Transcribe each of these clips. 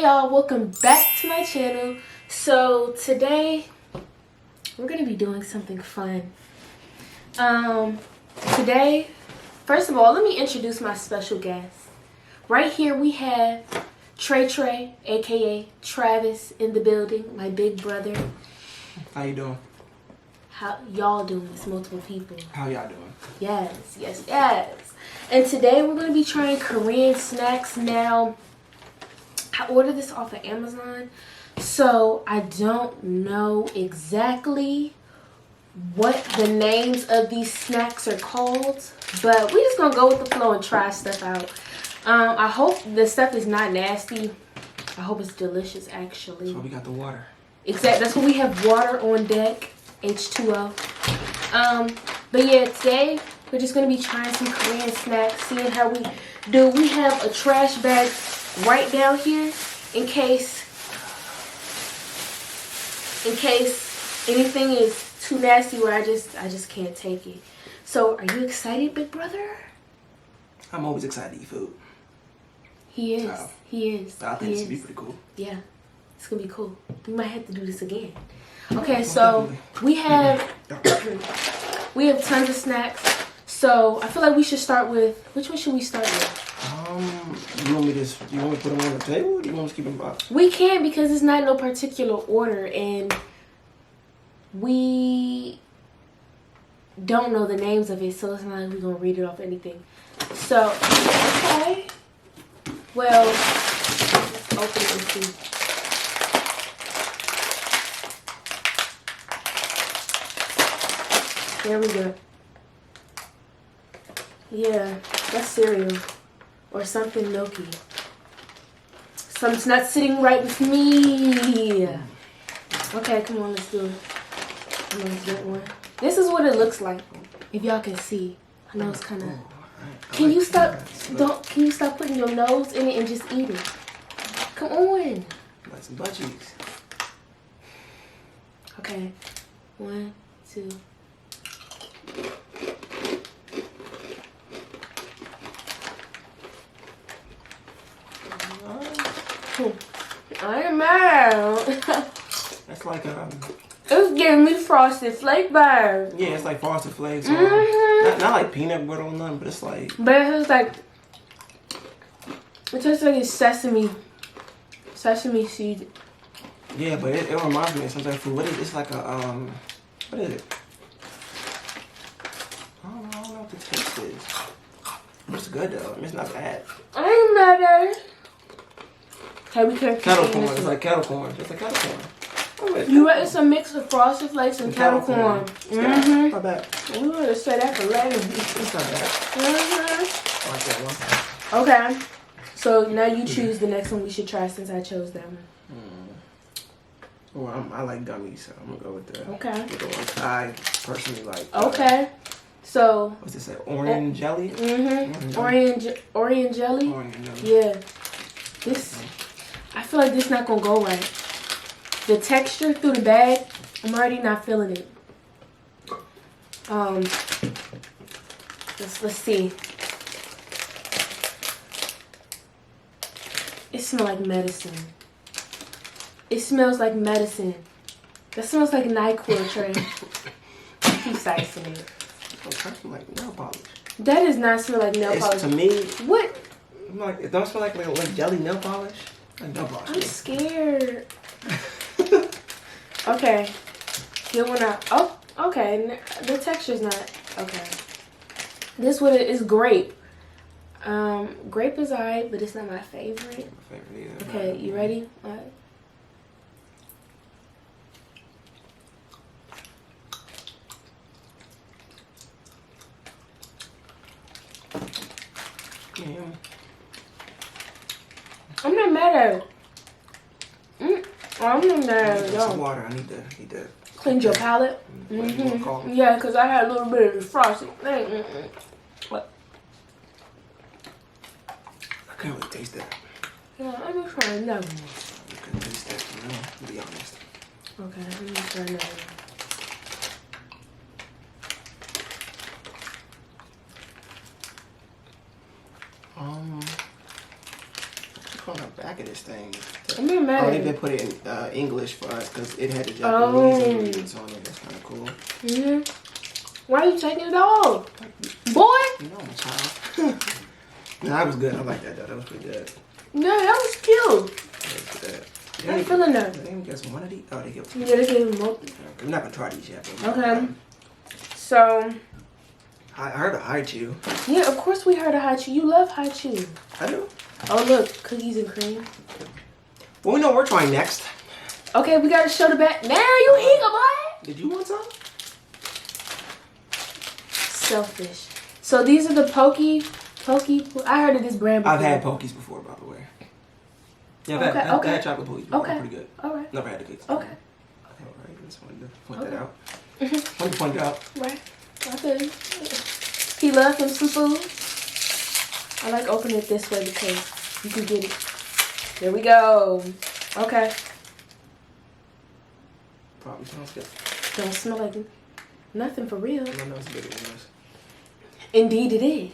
y'all, welcome back to my channel. So today we're gonna be doing something fun. Today, first of all, let me introduce my special guest. Right here we have Trey, aka Travis, in the building, my big brother. How you doing? How y'all doing? It's multiple people. How y'all doing? Yes. And today we're gonna be trying Korean snacks. Now, I ordered this off of Amazon, so I don't know exactly what the names of these snacks are called, but we're just gonna go with the flow and try stuff out. I hope the stuff is not nasty. I hope it's delicious, actually. So we got the water. Exactly. That's what we have, water on deck, H2O. But yeah, today we're just gonna be trying some Korean snacks, seeing how we do. We have a trash bag right down here in case anything is too nasty where I just can't take it. So are you excited, big brother? I'm always excited to eat food. He is. He is. I think this would be pretty cool. Yeah, it's gonna be cool. We might have to do this again. Okay, so we have tons of snacks. So I feel like we should start with, which one should we start with? You want me to put them on the table, or do you want to keep them boxed? We can, because it's not in no particular order, and we don't know the names of it, so it's not like we're gonna read it off anything. So, okay. Well, let's open it and see. There we go. Yeah, that's cereal. Or something milky. Something's not sitting right with me. Okay, come on, let's do it. I'm gonna get one. This is what it looks like. If y'all can see. I know it's kinda. Can you stop putting your nose in it and just eat it? Come on. Like some butt cheeks. Okay. 1, 2. I am mad. That's like It's giving me frosted flake vibes. yeah, it's like Frosted Flakes. Not like peanut butter or nothing, but it's like. But it tastes like it's sesame seed. Yeah, but it reminds me of some type of food. What is it? It's like a what is it? I don't know what the taste is. It's good though. It's not bad. I ain't mad at it. Okay, we can't. Kettle corn. It's like kettle corn. It's like kettle corn. You right? It's a mix of Frosted Flakes and kettle corn. Not bad. We would have said that for later. It's not bad. I like that one. Okay. So now you choose the next one we should try, since I chose that one. Well, I like gummies, so I'm gonna go with the ones I personally like. Okay. So. What's this? Orange jelly? Orange jelly. Orange jelly. Yeah. This. I feel like this not gonna go right. The texture through the bag, I'm already not feeling it. Let's see. It smells like medicine. It smells like medicine. That smells like NyQuil, Trey. Keep slicing it. It smells like nail polish. That does not smell like nail polish. To me, what? I'm like, it don't smell like jelly nail polish. Like nail polish. I'm scared. Okay. Get one out. Oh, okay. The texture's not okay. This one is grape. Grape is alright, but it's not my favorite. My favorite either. Okay, you ready? Alright. Yeah. I'm not mad at it. I'm not mad at it. Some water. I need to clean your palate. Yeah, because I had a little bit of the frosting. What? I can't really taste that. Yeah, I'm just trying another one. You can taste that, to be honest. Okay, let me try another one. on the back of this thing? I'm not mad. Oh, they did put it in English for us because it had the Japanese ingredients on it. That's kind of cool. Why are you taking it off? Boy! You know I'm a child. No, that was good. I like that though. That was pretty good. Yeah, that was cute. That was good. I'm feeling that. They didn't get one of these. Oh, they give. Yeah, they gave them both. I'm not gonna try these yet. Okay. So. I heard of Haichu. Yeah, of course we heard of Haichu. You love Haichu. I do. Oh look, cookies and cream. Well, we know what we're trying next. Okay, we gotta show the back. Now you eager, boy. Did you want some? Selfish. So these are the Pokey. I heard of this brand before. I've had Pokies before, by the way. Yeah, I've had chocolate Pokies before. Okay. They're pretty good. All right. Never had the cookies. Okay. All right. Just wanted to point that out. Wanted to point it out. Right. Okay. He loves him some food. I like opening it this way because you can get it. There we go. Okay. Probably sounds good. Don't smell like nothing for real. I know it's bigger than this. Indeed it is.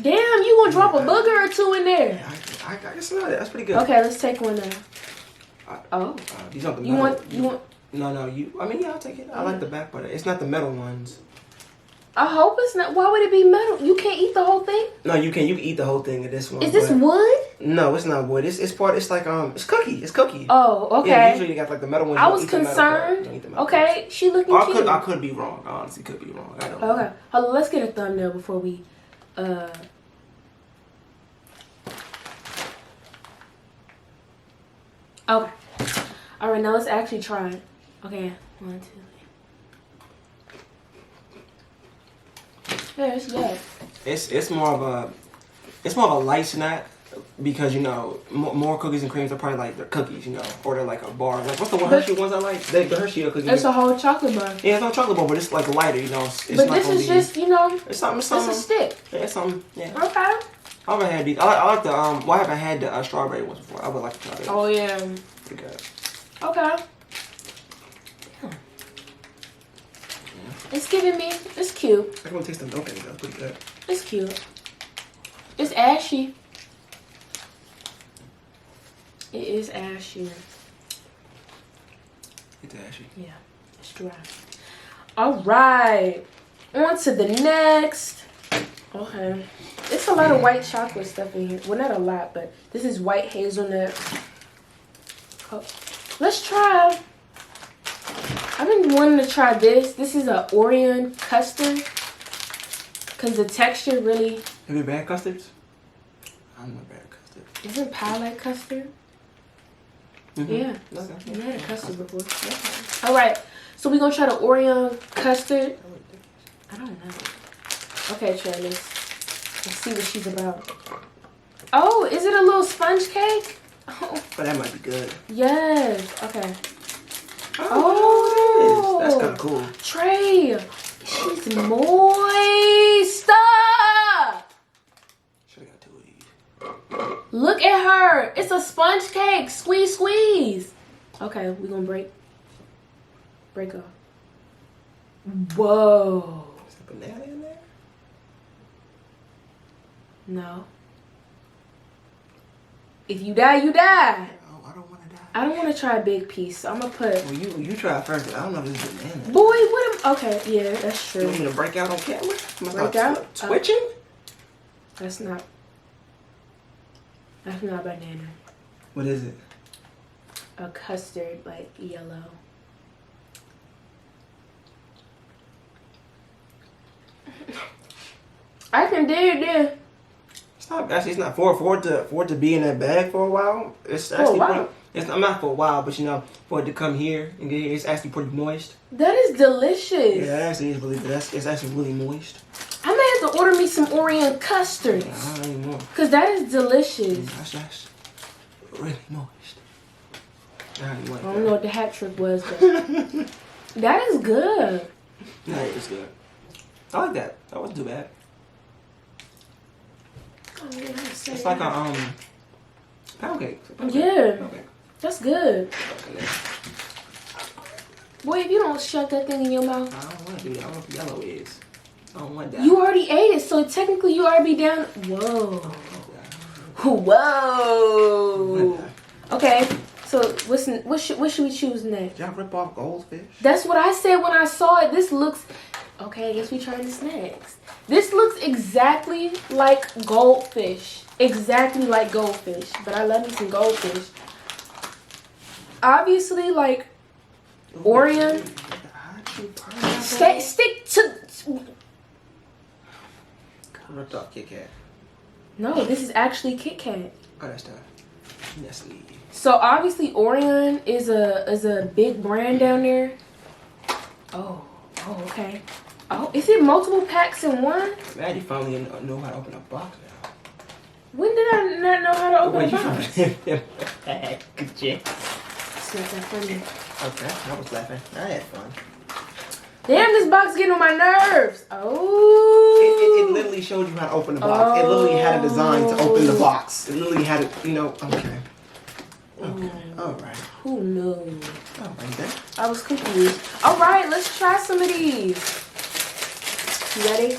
Damn, you gonna drop a booger or two in there? Yeah, I can smell it. That's pretty good. Okay, let's take one now. These aren't the You metal. want? No, I mean, yeah, I'll take it. I like the back, but it's not the metal ones. I hope it's not. Why would it be metal? You can't eat the whole thing? No, you can eat the whole thing of this one. Is this wood? No, it's not wood. It's part. It's like it's cookie. It's cookie. Oh, okay. Yeah, usually you got like the metal ones. I was concerned. Okay, she looking cute. I could be wrong. I honestly could be wrong. I don't know. Okay, hold on, let's get a thumbnail before we. Okay. All right, now let's actually try it. Okay, 1, 2. Yeah, it's good. It's more of a light snack because you know more cookies and creams are probably like they're cookies, you know, or they're like a bar. Like what's the one Hershey ones I like? The Hershey cookies. It's a whole chocolate bar. Yeah, it's not chocolate bar, but it's like lighter, you know. It's but not this is just, you know, it's something. It's a stick. Yeah, it's something. Yeah. Okay. I haven't had these. I like the Well, I haven't had the strawberry ones before. I would like to try those. Oh yeah. Pretty good. Okay. It's giving me. It's cute. I can taste the milk in it. That's pretty good. It's cute. It's ashy. It is ashy. It's ashy. Yeah, it's dry. All right, on to the next. Okay, it's a lot of white chocolate stuff in here. Well, not a lot, but this is white hazelnut. Oh. Let's try. I've been wanting to try this. This is a Oreo custard. Because the texture really... Have you had custards? I'm not bad at custard. Isn't pie like custard? Mm-hmm. Yeah. Okay. You had a custard before. Yeah. Alright. So we're going to try the Oreo custard. I don't know. Okay, Trey. Let's see what she's about. Oh, is it a little sponge cake? Oh, that might be good. Yes. Okay. Oh, that's kind of cool. Trey, she's moist. Should have got 2 of these. Look at her. It's a sponge cake. Squeeze, squeeze. Okay, we're going to break off. Whoa. Is there banana in there? No. If you die, you die. Oh, I don't want to die. I don't want to try a big piece. So I'm going to put... Well, you try first. I don't know if this is banana. Boy, what am... Okay, yeah, that's true. You want me to break out on camera? Break out? Twitching? That's not banana. What is it? A custard, like yellow. I can do it. It's not for it to be in that bag for a while. It's actually I'm not for a while, but you know, for it to come here and get here, it's actually pretty moist. That is delicious. Yeah, that actually is really good. It's actually really moist. I may have to order me some Oreo custards. Yeah, I don't even know. Cause that is delicious. That's really moist. I don't know what the hat trick was, but that is good. Yeah, it's good. I like that. That wasn't too bad. Oh, it's like a pound cake. Yeah, pound cake. That's good. Boy, if you don't shove that thing in your mouth. I don't want to do that. I don't know what the yellow is. I don't want that. You already ate it, so technically you already down. Whoa. Whoa. Okay, so what should we choose next? Y'all rip off goldfish? That's what I said when I saw it. This looks... Okay, I guess we trying this next. This looks exactly like goldfish. Exactly like goldfish. But I love me some goldfish. Obviously, like, Oreo. Stick to... Ripped off Kit Kat. No, this is actually Kit Kat. Oh, that's the Nestle. So obviously Orion is a big brand down there. Oh, okay. Oh, is it multiple packs in one? Man, you finally know how to open a box now. When did I not know how to open a box? Good job. It's not that funny. Okay, I was laughing. I had fun. Damn, this box getting on my nerves. Oh. It literally showed you how to open the box. It literally had a design to open the box. It literally had it, you know, okay. Okay, alright. Who knew? Alright then. I was confused. Alright, let's try some of these. You ready?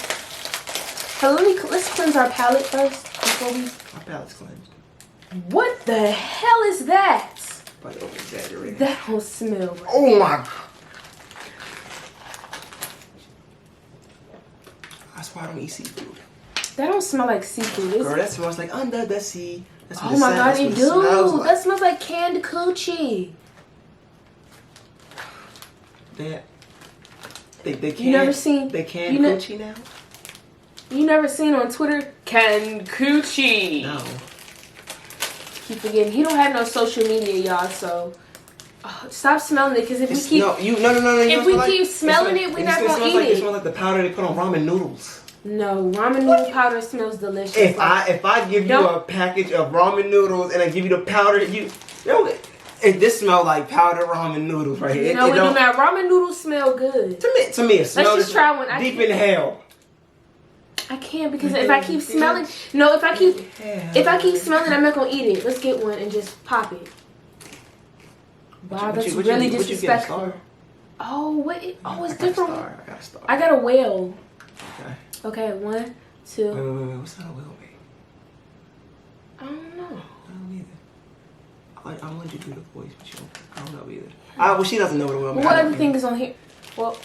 So let's cleanse our palate first before we... My palate's cleansed. What the hell is that? Probably over exaggerated. That don't smell right. Oh my god. That's why I don't eat seafood. That don't smell like seafood. Girl, that smells like under the sea. That's what Oh my god, it do. Like. That smells like canned coochie. They can. You never seen? They can coochie now. You never seen on Twitter canned coochie? No. Keep forgetting he don't have no social media, y'all. So stop smelling it, because if we keep no. If we keep smelling it, we're not gonna eat it. It smells like the powder they put on ramen noodles. No, ramen noodle powder smells delicious. If I give you a package of ramen noodles and I give you the powder, this smells like powdered ramen noodles right here. No, it do not. Ramen noodles smell good. To me, it smells. Let's just try one. Deep in hell. I can't, because if I keep smelling, if I keep smelling, I'm not gonna eat it. Let's get one and just pop it. Wow, that's really disrespectful. Oh, what? Oh, it's different. I got a star. I got a whale. Okay. Okay, 1, 2. Wait. What's that a whale mean? I don't know. I don't either. I wanted you to do the voice, but I don't know either. Well, she doesn't know what a whale means. What other thing is on here? Well,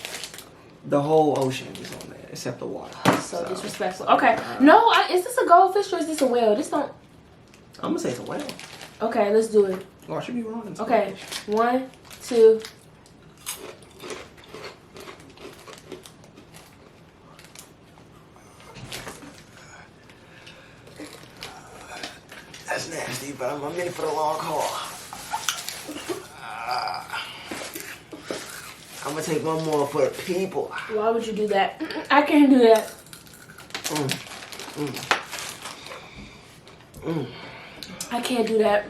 the whole ocean is on there, except the water. So disrespectful. Okay. No, is this a goldfish or is this a whale? This don't... I'm going to say it's a whale. Okay, let's do it. Oh, I should be wrong. Okay. 1, 2. That's nasty, but I'm in for the long haul. I'm going to take one more for the people. Why would you do that? I can't do that. I can't do that.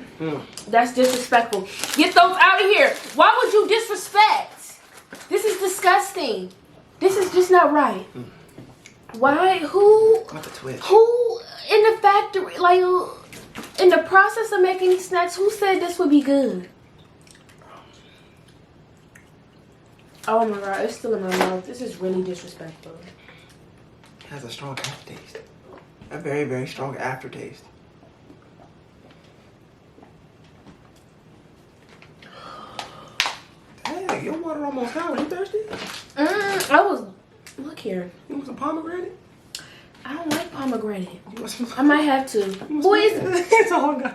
That's disrespectful. Get those out of here. Why would you disrespect? This is disgusting. This is just not right. Why? Who in the factory, like in the process of making these snacks, who said this would be good? Oh my god, it's still in my mouth. This is really disrespectful. It has a strong aftertaste. A very, very strong aftertaste. Dang, your water almost out. Are you thirsty? Look here. You want some pomegranate? I don't like pomegranate. You want some? I might have to. Boy, it's all gone.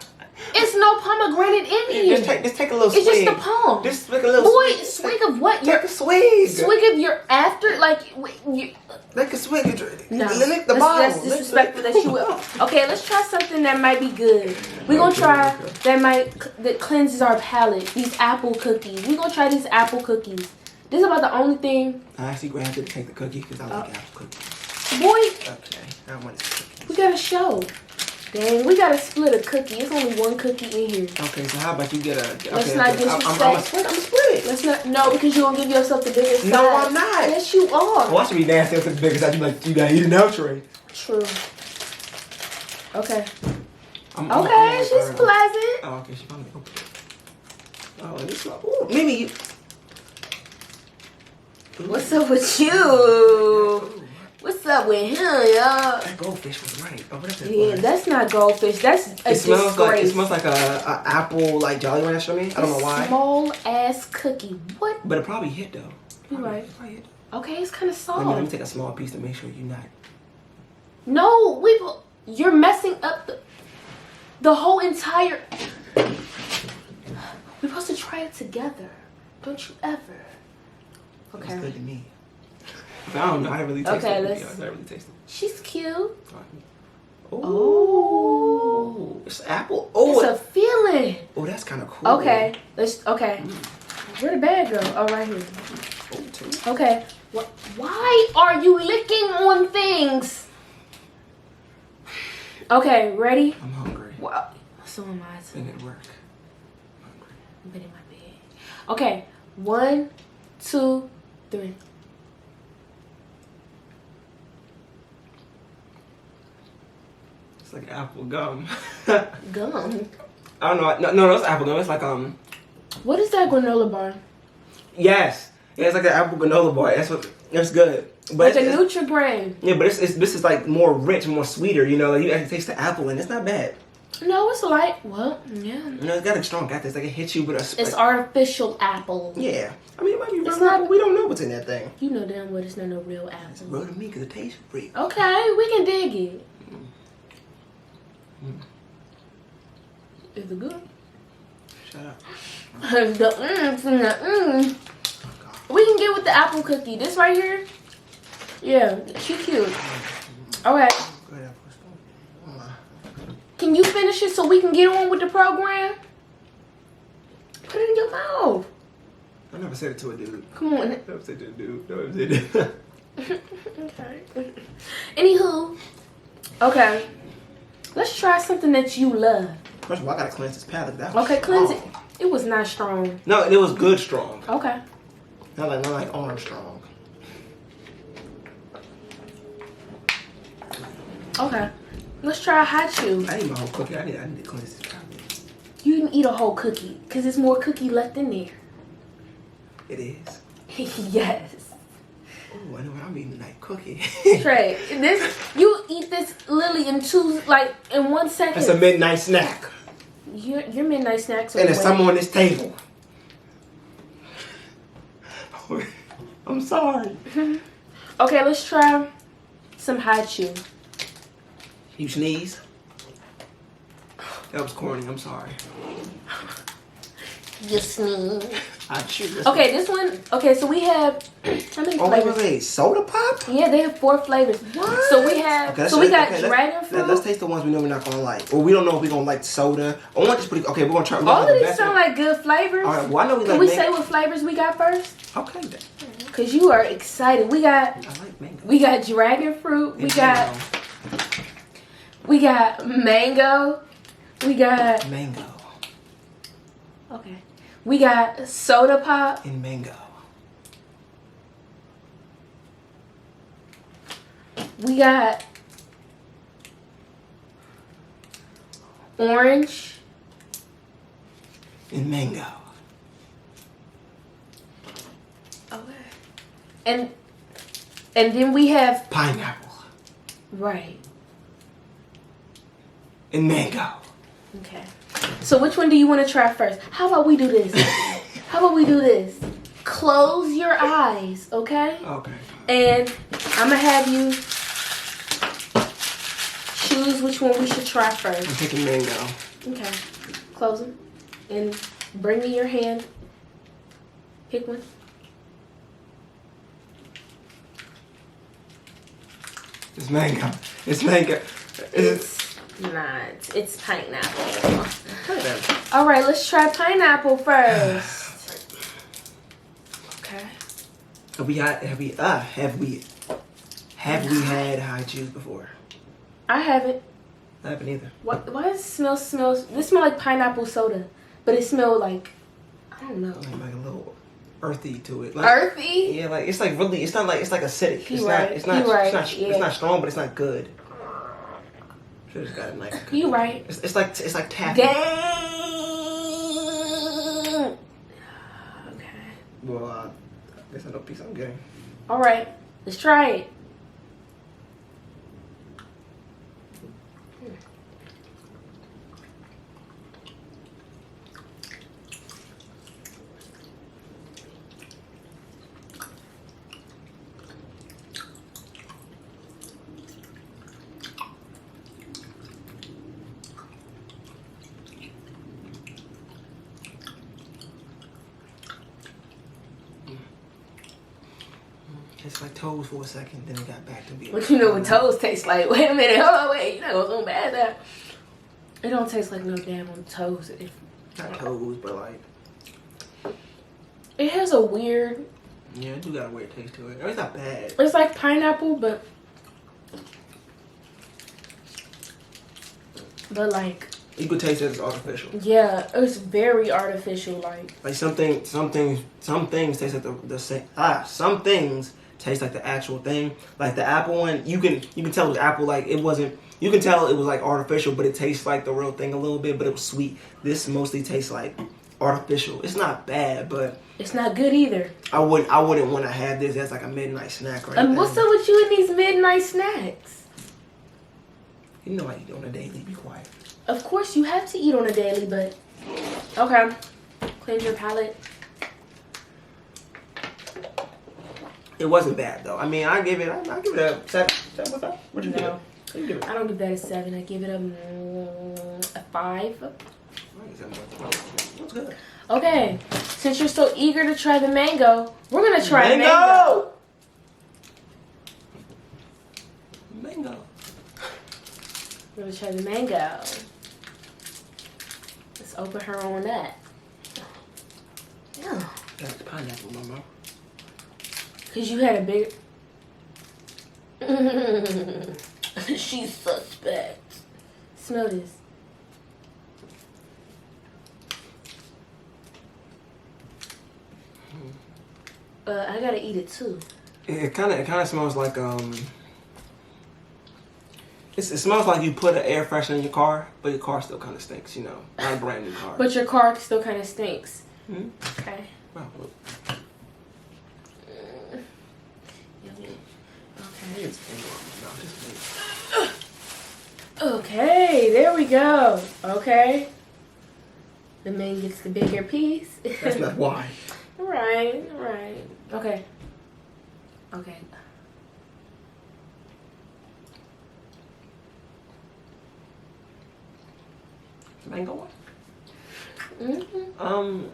It's no pomegranate in here. Just take a little swig. It's just the palm. Just take a little swig. swig. Swig of what? Take a swig. Swig of your after? Like, you... Like a swig. No. Lick the bottle. That's disrespectful that you will. Okay, let's try something that might be good. We're going to try that cleanses our palate. These apple cookies. We're going to try these apple cookies. This is about the only thing. I actually grabbed it to take the cookie because I like apple cookies. Boy. Okay, I want this cookie. We got a show. Dang, we gotta split a cookie. It's only one cookie in here. Okay, so how about you get a... Okay, let's not disrespect. I'm gonna split it. Let's not... No, because you're gonna give yourself the biggest size. No, I'm not. Yes, you are. Well, I should be nasty with the biggest size. You like, you gotta eat an out tray. True. Okay. Okay, she's pleasant. Oh, okay, she found me. Oh, and this one. Ooh, maybe you... What's up with you? What's up with him, y'all? That goldfish was right. Oh, what is that? Yeah, that's not goldfish. That's a disgrace. It smells like a apple like Jolly Rancher to me. I don't know why. Small ass cookie. What? But it probably hit though. You right. It probably hit. Okay, it's kind of soft. Let me take a small piece to make sure you're not. No, you're messing up the whole entire. We're supposed to try it together. Don't you ever? Okay. It's good to me. I don't know. I didn't really taste it. I didn't really taste it. She's cute. Oh, it's apple. Oh, it's a feeling. Oh, that's kind of cool. Okay, okay. Where'd the bag go? Oh, right here. Oh, two. Okay. Why are you licking on things? Okay, ready? I'm hungry. Well, so am I. Been at work. I'm hungry. I've been in my bed. Okay, 1, 2, 3. It's like apple gum. Gum. I don't know. No, it's apple gum. It's like What is that granola bar? Yes. Yeah, it's like an apple granola bar. That's good. But Like a Nutri-Grain. Yeah, but this is like more rich, more sweeter. You know, like you actually taste the apple, and it's not bad. No, it's light. Well, yeah. You know, it's got a strong taste. Like it hits you with a. It's artificial apple. Yeah, I mean it might be real It's not- apple. We don't know what's in that thing. You know damn well it's not no real apple. It's real to me because it tastes free. Okay, we can dig it. Is it good? Shut up. We can get with the apple cookie. This right here. Yeah, she cute. Okay. Can you finish it so we can get on with the program? Put it in your mouth. I never said it to a dude. Come on. I never said it to a dude. Never said it. Okay. Anywho. Okay. Let's try something that you love. First of all, I gotta cleanse this palate. That was Okay, cleanse it. strong. It was not strong. No, it was good strong. Okay. Not like orange strong. Okay. Let's try hot chew. I ate my whole cookie. I need to cleanse this palate. You didn't eat a whole cookie because there's more cookie left in there. It is. Yes. Oh, I know what I'm eating tonight. Cookie. Trey, you eat this literally in 1 second. That's a midnight snack. Your midnight snacks are And there's way- some on this table. I'm sorry. Okay, let's try some hot chew. You sneeze? That was corny. I'm sorry. You sneeze. I chew. Okay, this one. Okay, so we have how many Oh, flavors? wait. Soda pop? Yeah, they have 4 flavors. What? So we have. Okay, so we got dragon fruit. Let's taste the ones we know we're not gonna like, or we don't know if we're gonna like soda. I want just pretty. Okay, we're gonna try. All of these sound like good flavors. All right. Well, I know we Can like. we mango. say what flavors we got first? Okay. Then. Cause you are excited. We got. I like mango. We got dragon fruit. We And got. mango. We got mango. We got. Mango. Okay. We got soda pop. And mango. We got orange. And mango. Okay. And then we have Pineapple. right. And mango. Okay. So which one do you want to try first? How about we do this? How about we do this? Close your eyes, okay? Okay. And I'm gonna have you choose which one we should try first. I'm taking mango. Okay. Close them. And bring me your hand. Pick one. It's mango. It's mango. It's not. It's pineapple. Pineapple. All right, let's try pineapple first. Okay. Have we had high chews before? I haven't. I haven't either. Why does it smells? This smells like pineapple soda, but it smells like I don't know. Like a little earthy to it. Like, Earthy. yeah, like it's like really. It's not like it's like acidic. You right. It's not. You right. It's not. Yeah. It's not strong, but it's not good. Should just got a knife. You right. It's like taffy. Dang. Okay. Well, I guess I know piece I'm getting. All right. Let's try it. It's like toes for a second, then it got back to being. But you know what toes taste like? Wait a minute, hold on, wait. You're not gonna so bad that. It don't taste like no damn on toes. Not toes, but like. It has a weird. Yeah, it do got a weird taste to it. It's not bad. It's like pineapple, but like. You could taste it as artificial. Yeah, it's very artificial. Like some things taste like the same. Some things taste like the actual thing. Like the apple one, you can tell it was apple. Like it wasn't. You can tell it was like artificial, but it tastes like the real thing a little bit. But it was sweet. This mostly tastes like artificial. It's not bad, but it's not good either. I wouldn't want to have this as like a midnight snack or anything. What's up with you and these midnight snacks? You know I eat on a daily. Be quiet. Of course you have to eat on a daily, but okay. Cleanse your palate. It wasn't bad though. I mean, I give it a 7. 7.5. What you give it? You give it? I don't give that a 7. I give it a 5. That's good. Okay, since you're so eager to try the mango, we're gonna try mango. Mango. We're gonna try the mango. Let's open her on that. Yeah. That's pineapple, mama. Cause you had a big. She's suspect. Smell this. I gotta eat it too. It kind of smells like it smells like you put an air freshener in your car, but your car still kind of stinks. You know, not a brand new car. But your car still kind of stinks. Hmm? Okay. Wow. Okay, there we go. Okay. The man gets the bigger piece. That's not why. Right. Okay. Mango one? Mm-hmm.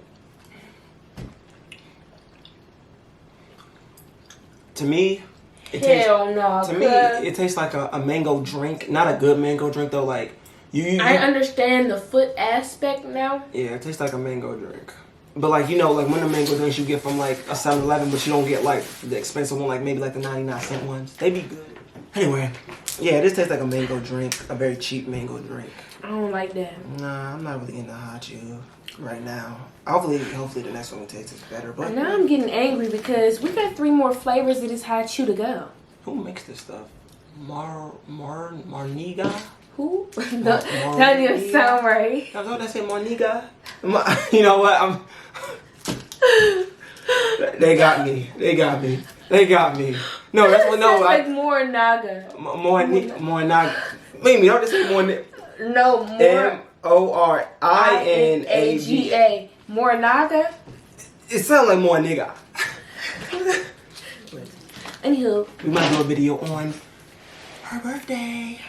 To me, it tastes like a mango drink. Not a good mango drink though. Like you I understand the foot aspect now. Yeah, it tastes like a mango drink. But like you know, like one of the mango drinks you get from like a 7-Eleven, but you don't get like the expensive one, like maybe like the 99-cent ones. They be good. Anyway, yeah, this tastes like a mango drink, a very cheap mango drink. I don't like that. Nah, I'm not really into hot chew right now. Hopefully the next one will taste better. But now I'm getting angry because we got 3 more flavors of this hot chew to go. Who makes this stuff? Marniga? Who? That didn't even sound right. I was going to say Marniga. You know what? They got me. No, that's what. No, like more naga. More naga. Wait a minute, don't just say more. No, more. MORINAGA. More naga. It sounds like more nigga. Anywho, we might do a video on her birthday.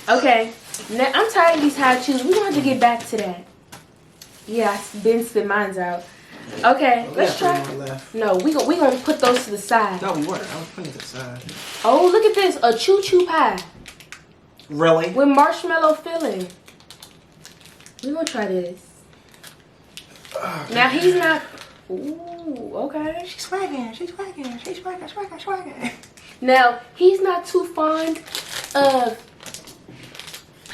Okay, now I'm tired of these hot chews. We're gonna have to get back to that. Yeah, Ben spit mine's out. Okay, let's try. No, we gonna put those to the side. No, we weren't. I was putting it to the side. Oh, look at this, a choo choo pie. Really? With marshmallow filling. We're gonna try this. Now he's not. Ooh, okay. She's swagging. Now he's not too fond of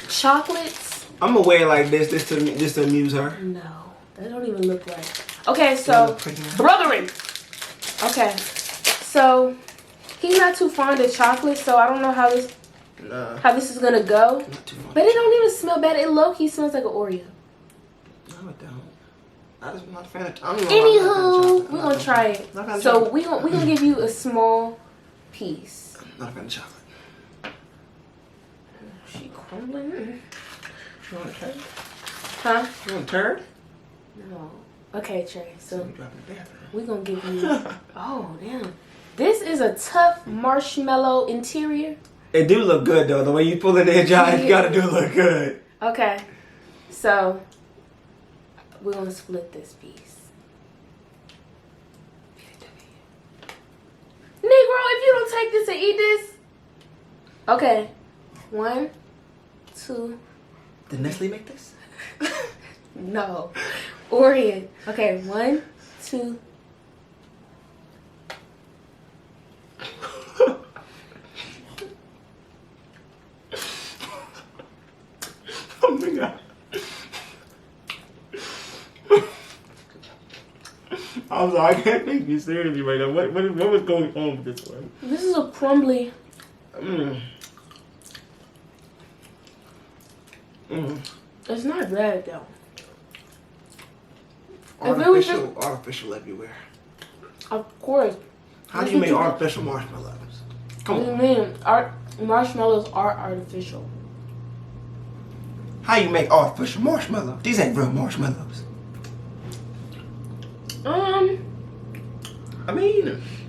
chocolates. I'm gonna wear it like this to amuse her. No, that don't even look right. Okay, so brothering. Okay, so he's not too fond of chocolate, so I don't know how this is gonna go. But it don't even smell bad. It low key smells like an Oreo. No, it don't. I'm not a fan of. Anywho, we're gonna try it. So we gonna give you a small piece. I'm not a fan of chocolate. She crumbling. You want a turd? Huh? You want a turd? No. Okay, Trey. So we're gonna give you. Oh damn! This is a tough marshmallow interior. It do look good though. The way you pull it in, John, you gotta do look good. Okay, so we're gonna split this piece. bro, if you don't take this and eat this. Okay. 1, 2. Did Nestle make this? No. Orient. Okay, 1, 2. Oh my god. I'm sorry, I can't take you seriously right now. What was going on with this one? This is a crumbly. It's not bad though. Artificial everywhere. Of course. How do you make artificial marshmallows? Come What do on. you mean? Marshmallows are artificial. How you make artificial marshmallows? These ain't real marshmallows.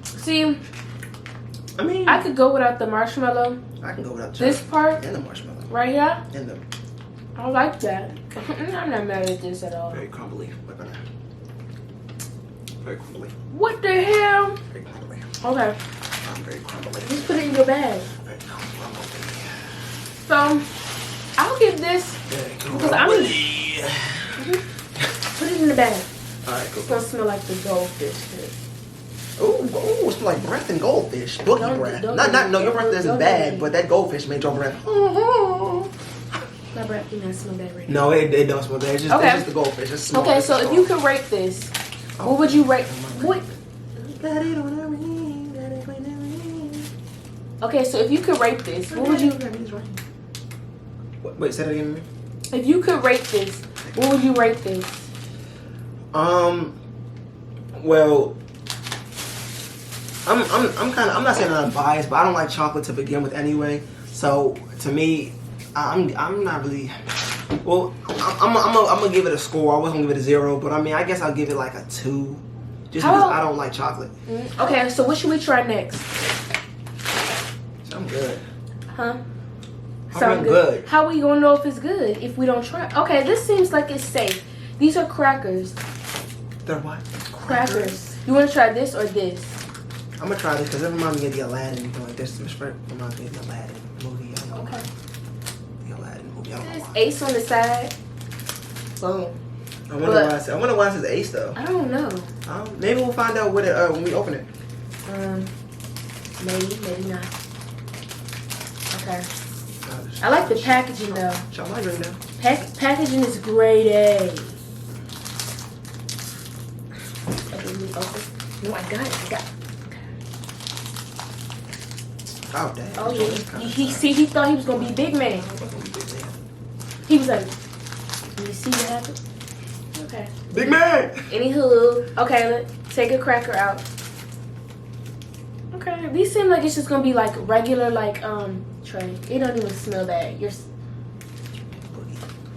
See, I could go without the marshmallow. I can go without this part and the marshmallow. right here. And the I like that. I'm not mad at this at all. very crumbly. Very crumbly. What the hell? Very crumbly. Okay, I'm very crumbly. just put it in your bag. Very crumbly. So, I'll give this because I'm gonna put it in the bag. Alright, It's cool. gonna smell like the goldfish. Ooh, it's like breath and goldfish. Boogie Don't- breath. don't- No, your breath isn't don't- bad, but that goldfish made your breath. My breath do not smell bad right now. No, it don't smell bad. It's just, Okay. it's just the goldfish. It's small. Okay, It's so if small. you could rate this, what would you rate? What? Okay, so if you could rate this, what would you? Wait, say that again. If you could rate this, what would you rate this? Well, I'm not saying that I'm biased, but I don't like chocolate to begin with anyway. So to me, I'm not really. Well, I'm gonna give it a score. I wasn't gonna give it a 0, but I mean, I guess I'll give it like a 2, just because I don't like chocolate. Okay, so what should we try next? I'm good. Huh? I'm good. How we gonna know if it's good if we don't try? Okay, this seems like it's safe. These are crackers. They're what? Crackers. You want to try this or this? I'm gonna try this because it reminds me of the Aladdin. Like this reminds me of the Aladdin movie. I don't know. Okay. The Aladdin movie. I don't know There's why. Ace on the side. Boom. I wonder why it says Ace though. I don't know. Maybe we'll find out when we open it. Maybe not. Okay. I like the packaging though. Shall I drink now? Packaging is grade A. Okay, we open. No, I got it. Okay. Oh damn. Oh yeah. He thought he was gonna be big man. He was like, you see what happened? Okay. Big man. Anywho, okay, let's take a cracker out. Okay, these seem like it's just gonna be like regular, like tray. It don't even smell bad.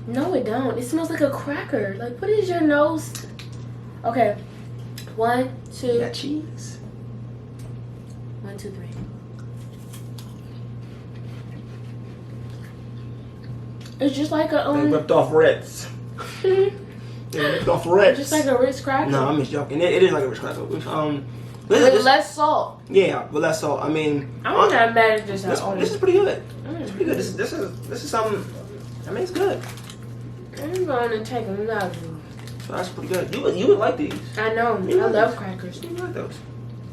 No, it don't. It smells like a cracker. Like, what is your nose? Okay, 1, 2. You got cheese. 1, 2, 3. It's just like a They ripped off Ritz. They ripped off Ritz. just like a Ritz cracker. No, I'm just joking. It is like a Ritz cracker. With less salt. Yeah, with less salt. I mean, I'm not mad at this at all. this is pretty good. It's pretty good. This is something. I mean, it's good. I'm going to take another. So that's pretty good. You would like these. I know. You I like love those. crackers. You like those?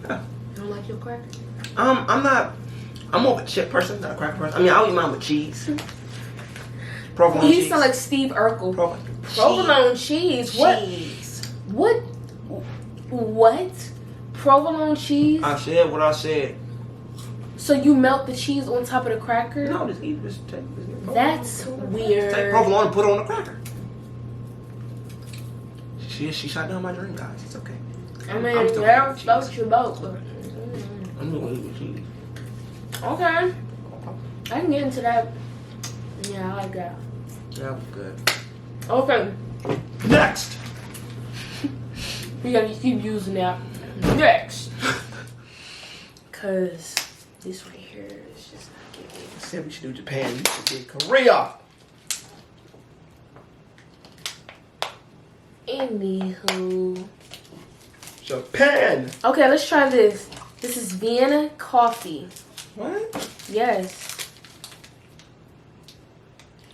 Yeah. You don't like your crackers? I'm more of a chip person, not a cracker person. I mean, I'll eat mine with cheese. Provolone You cheese. sound like Steve Urkel. Provolone cheese. cheese. What? What? Provolone cheese? I said what I said. So you melt the cheese on top of the cracker? No, just eat this. Take That's weird. Take provolone and put it on the cracker. She shot down my dream, guys. It's okay. I mean, I'm still they'll eating float cheese. your boat, but... I'm gonna eat with cheese. Okay. I can get into that. Yeah, I like that. Yeah, good. Okay. Next. We gotta keep using that. Next. Cause this right here is just not giving. I said we should do Japan. You should do Korea. Anywho. Japan. Okay, let's try this. This is Vienna coffee. What? Yes.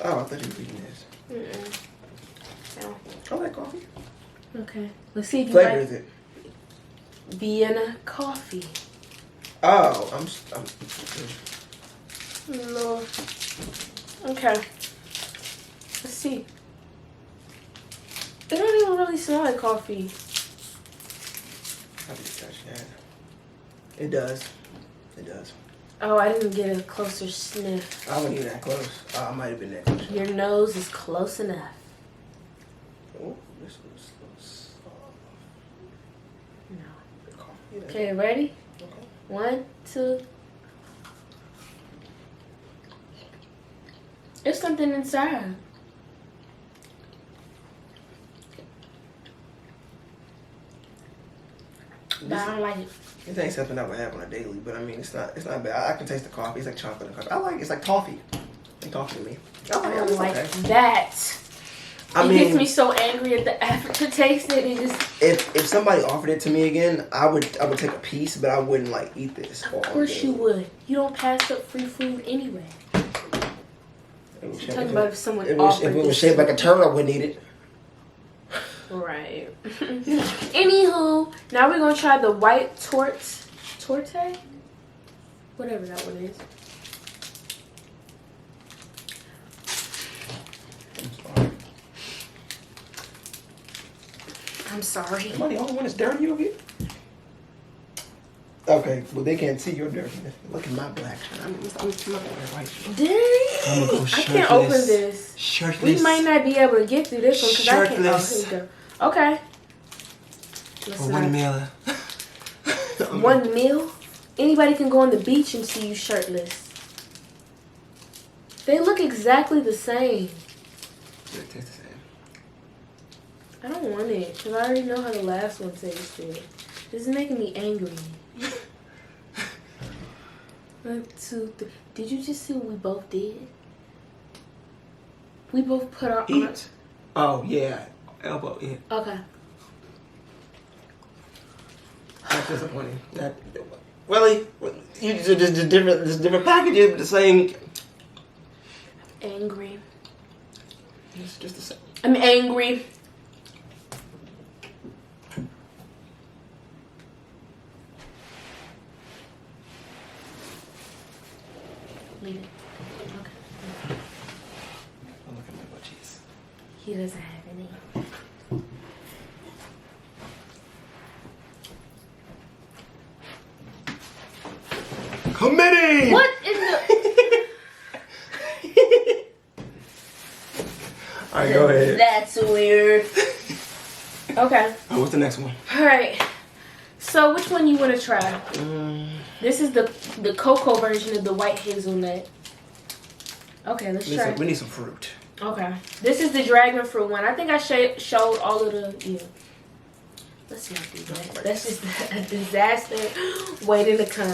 Oh, I thought you were reading this. No. I like coffee. Okay. Let's see if you Flavor like is it? Vienna coffee. Oh, I'm No. Okay. Let's see. It don't even really smell like coffee. I didn't touch that. It does. It does. Oh, I didn't get a closer sniff. I wasn't even that close. I might have been that close. Your nose is close enough. Oh, this was soft. No. Coffee. Okay, ready? Okay. 1, 2. There's something inside. But I don't like it. It ain't something I would have on a daily, but I mean, it's not bad. I can taste the coffee. It's like chocolate and coffee. I like it. It's like toffee. It's like toffee to me. I I like don't it. like Okay. that. I It mean, gets me so angry at the aftertaste. It just. if somebody offered it to me again, I would take a piece, but I wouldn't like eat this. Of course you would. You don't pass up free food anyway. Talking about if someone offered if it was this shaped to like a turtle, I wouldn't eat it. Right. Anywho, now we're gonna try the white torte, whatever that one is. I'm sorry. Am I the only one that's dirty over here? Okay, well they can't see your dirtiness. Look at my black shirt. I'm not gonna wear white shirt. Dang. I'm gonna go I shirtless. can't open this. Shirtless. We might not be able to get through this one because I can't. Oh, Shirtless. here we go. Okay. Let's For not- 1 meal. 1 meal? Anybody can go on the beach and see you shirtless. They look exactly the same. It tastes the same. I don't want it because I already know how the last one tasted. This is making me angry. 1, 2, 3. Did you just see what we both did? We both put our Eat. Oh yeah, elbow. Yeah, Okay. that's disappointing. That Willie, you just different packages, but the same. Angry. It's just the same. I'm angry. Leave it. Okay. Oh, look at my butt cheeks. He doesn't have any. Committee. What in the? All right, go ahead. That's weird. Okay. Oh, what's the next one? All right. So, which one you want to try? This is the cocoa version of the white hazelnut. Okay, let's try. We need some fruit. Okay. This is the dragon fruit one. I think I showed all of the. Yeah. Let's not do that. That's just a disaster waiting to come.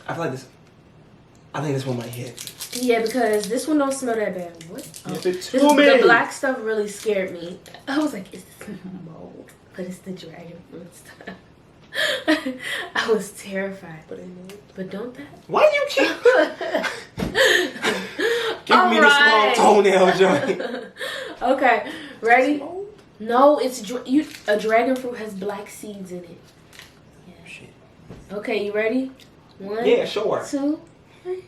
I feel like this. I think this one might hit. Yeah, because this one don't smell that bad. What? Oh. Yes, it's This, too many. the black stuff really scared me. I was like, is this mold? But it's the dragon fruit stuff. I was terrified. But don't that? Why do you keep give me Alright. the small toenail joint? Okay, ready? No, it's a dragon fruit has black seeds in it. Yeah. Shit. Okay, you ready? 1, Yeah, sure. 2, 3.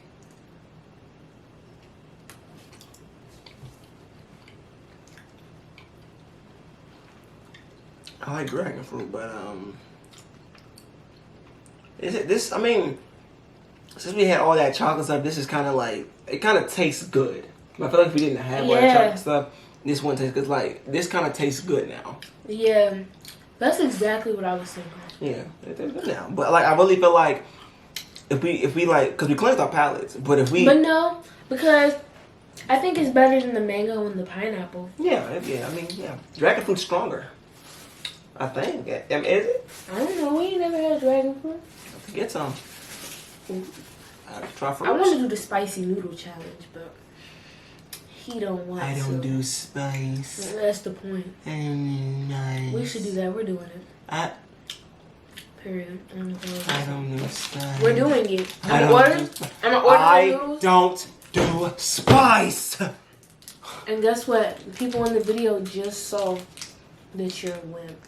I like dragon fruit, but is it this? I mean, since we had all that chocolate stuff, this is kind of like it kind of tastes good. I feel like if we didn't have all that chocolate stuff, this one tastes good. Like this kind of tastes good now. Yeah, that's exactly what I was thinking. Yeah, it tastes good now. But like, I really feel like if we like, because we cleansed our palates, but if we, But no, because I think it's better than the mango and the pineapple. yeah. I mean, yeah, dragon fruit's stronger. I think. I mean, is it? I don't know. We ain't never had dragon fruit. Let's get some. I'll try first. I want to do the spicy noodle challenge, but he don't want to. I don't do spice. That's the point. Nice. We should do that. We're doing it. Period. I don't understand. We're doing it. I I'm don't gonna order I the noodles. don't do spice. And guess what? The people in the video just saw that you're a wimp.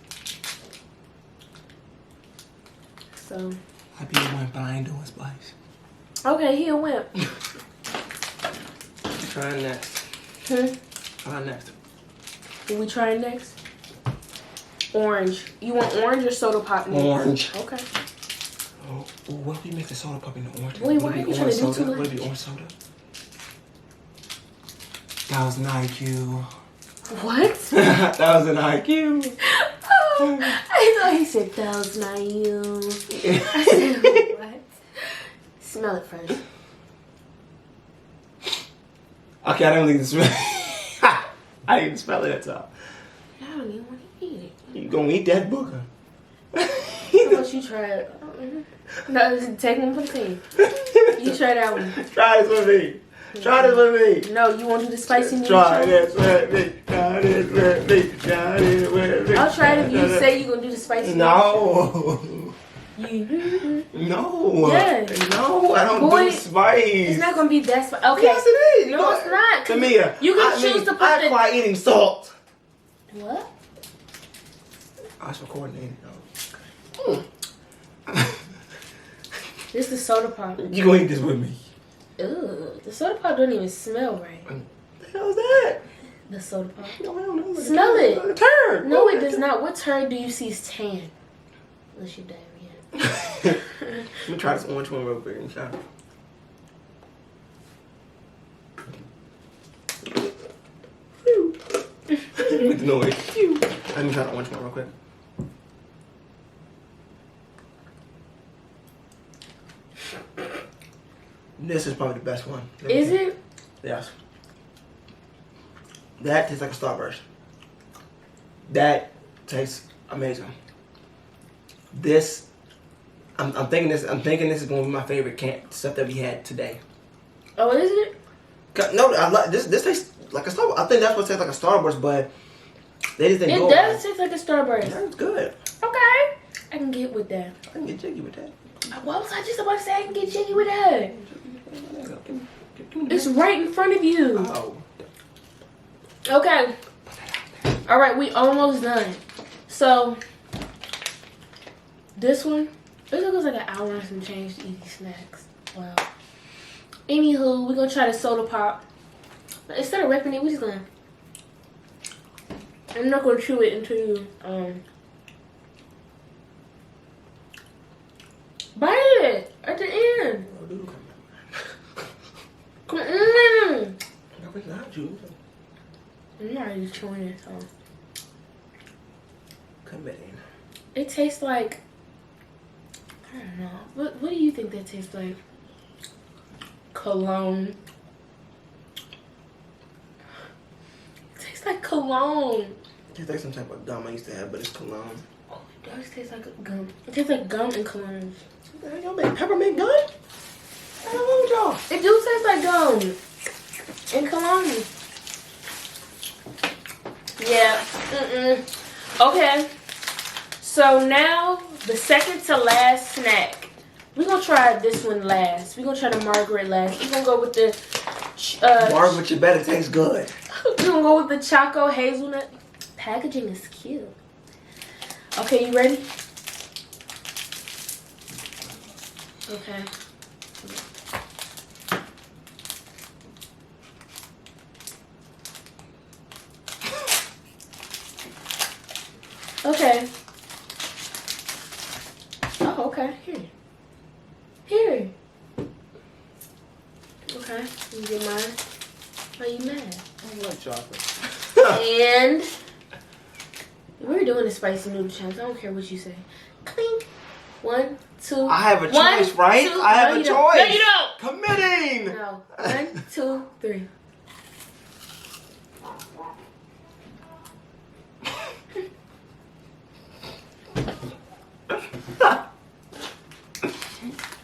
So. I be a wimp, but I ain't doing spice. Okay, he a wimp. Trying next. Trying next. What we trying next? Orange. You want orange or soda pop next? Orange. Okay. Oh, what if we make the soda pop into orange? Wait, why are you trying to do too much? Would it be orange soda? That was an IQ. What? That was an IQ. Oh, I thought he said that was not you. I said, what? Smell it first. Okay, I don't think it's smell. I didn't even smell it at all. I don't even want to eat it. You gonna eat that booger? How about you try it? No, take one for the team. You try that one. Try this with me. Try this with me. No, you want to do the spicy noodle? Try this with me. Try this with me. Try this with me. I'll try it if you say you're going to do the spicy noodle. No. You. No. Yeah. No, I don't do spice. It's not going to be that spicy. Okay. Yes, it is. No, it's not. Tamia, You can choose to put I quite eating salt. What? I should coordinate. This is the soda pop. You gonna eat this with me? Ugh. The soda pop don't even smell right. What the hell is that? The soda pop. No, I don't know. Smell it. Turn. No, it does not. What turn do you see is tan? Unless you diarrhea. Let me try this orange one real quick and try. Make the noise. Let me try the orange one real quick. This is probably the best one. Is it? Yes. That tastes like a Starburst. That tastes amazing. This, I'm thinking this is going to be my favorite camp stuff that we had today. Oh, is it? No, I like this. This tastes like a Starburst. I think that's what tastes like a Starburst, but they just didn't It go. does taste like a Starburst. That's good. Okay, I can get with that. I can get jiggy with that. What was I just about to say? I can get jiggy with that. Give me It's right in front of you. Oh. Okay. All right, we almost done. So this one, it took us like an hour and some change to eat these snacks. Wow. Anywho, we're gonna try the soda pop. Instead of ripping it, we're just gonna. I'm not gonna chew it until you bite it at the end. Come on. I'm not really chewing it, so. Come in. It tastes like, I don't know. What do you think that tastes like? Cologne. It tastes like cologne. It tastes like some type of gum I used to have, but it's cologne. Oh, it does taste like gum. It tastes like gum and cologne. Y'all make peppermint gum? What's wrong with y'all? It do taste like gum and cologne. Yeah. Okay. So now the second to last snack. We're gonna try this one last. We're gonna try the Margaret last. We're gonna go with the Margaret, you better taste good. we're gonna go with the Choco Hazelnut. Packaging is cute. Okay, you ready? Okay. Okay. Oh, okay. Here. Okay. You get mine. Why are you mad? I don't like chocolate. And we're doing the spicy noodle challenge. I don't care what you say. Clink. 1, 2. I have a choice, right? 2. I have a No, choice. no, you don't. Committing. No. 1, 2, 3.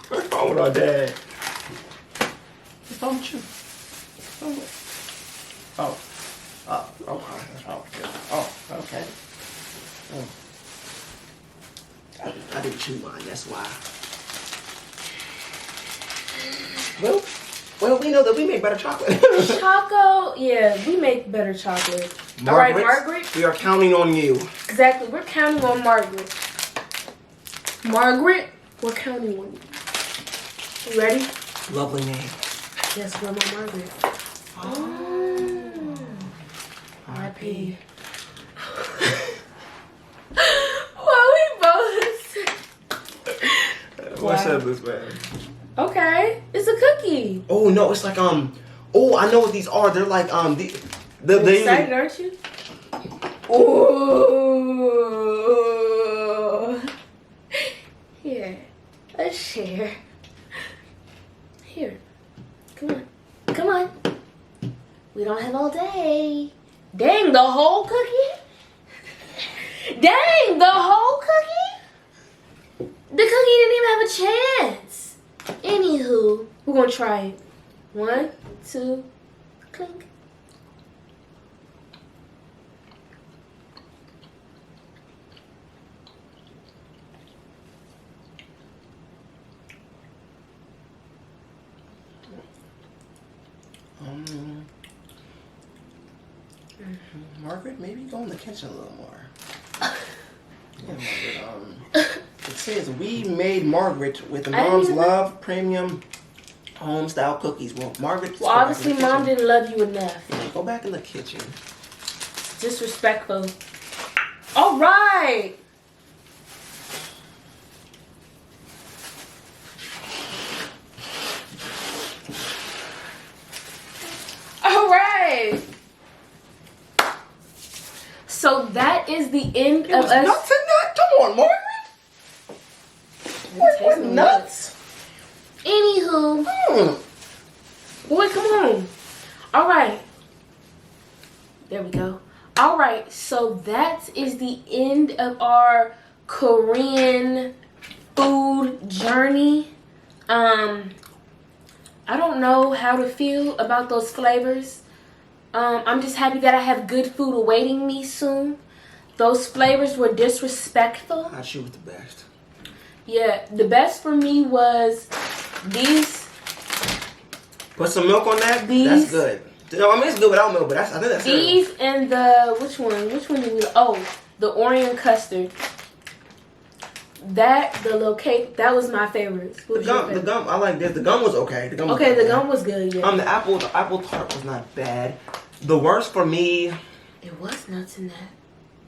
What's wrong with our dad? What's wrong with you? Oh. Oh, okay. Oh, okay. Oh. I did to mine. That's why. Well, we know that we make better chocolate. Choco, yeah, we make better chocolate. All right, Margaret. We are counting on you. Exactly, we're counting on Margaret. Margaret, we're counting on you. You ready? Lovely name. Yes, Grandma Margaret. Oh. R.I.P. Well, we both. What's up, this man? Okay, it's a cookie. Oh no, it's like oh, I know what these are. They're like You're excited, aren't you? Ooh. Here, let's share. Here, come on, come on. We don't have all day. Dang, the whole cookie? Dang, the whole cookie? The cookie didn't even have a chance. Anywho, we're gonna try it. 1, 2, clink. Margaret, maybe go in the kitchen a little more. Yeah, Margaret. It says we made Margaret with the Mom's Love Premium Home Style Cookies. Well, Margaret. Well, obviously, Mom didn't love you enough. Yeah, go back in the kitchen. Disrespectful. All right. All right. So that is the end of us. Nuts in that? Come on, Margaret. What nuts? Anywho. Boy, come on. All right. There we go. All right. So that is the end of our Korean food journey. I don't know how to feel about those flavors. I'm just happy that I have good food awaiting me soon. Those flavors were disrespectful. I choose the best. Yeah, the best for me was these. Put some milk on that. That's good. No, I mean it's good without milk, but I think that's these good. And the which one? Which one did we? Oh, the Oreo custard. That was my favorite. The gum. I like this. The gum was okay. The gum was good. Yeah. The apple tart was not bad. The worst for me. It was nuts in that.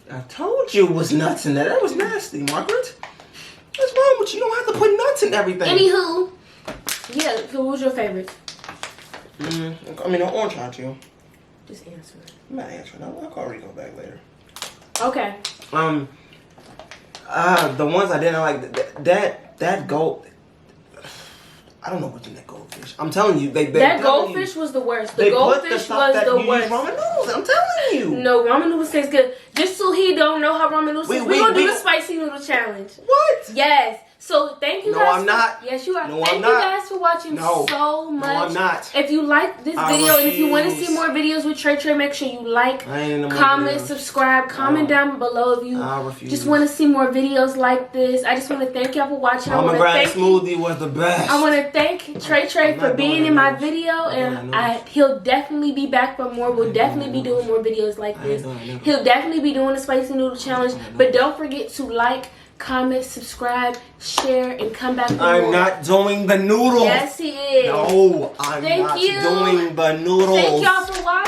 I told you it was nuts in that. That was nasty, Margaret. What's wrong with you? You don't have to put nuts in everything. Anywho, yeah. So what was your favorite? I mean, the orange aren't you? Just answer it. I'm not answering. I'll call Rico back later. Okay. The ones I didn't like, that gold. I don't know what's in that goldfish. I'm telling you, that goldfish was the worst. The goldfish was the worst. Ramen noodles. I'm telling you. No, ramen noodles taste good. Just so he don't know how ramen noodles taste. We're gonna do the spicy noodle challenge. What? Yes. So thank you guys. No, I'm not. Yes, you are. No, thank you guys for watching so much. No, I'm not. If you like this video and if you want to see more videos with Trey, make sure you like, comment, subscribe, comment down below if you just want to see more videos like this. I just want to thank y'all for watching. Pomegranate smoothie was the best. I want to thank Trey for being in my video, and he'll definitely be back for more. We'll definitely be doing more videos like this. He'll definitely be doing the spicy noodle challenge. But don't forget to like, comment, subscribe, share, and come back for more. I'm not doing the noodles. Yes, he is. No, I'm not doing the noodles. Thank y'all for watching.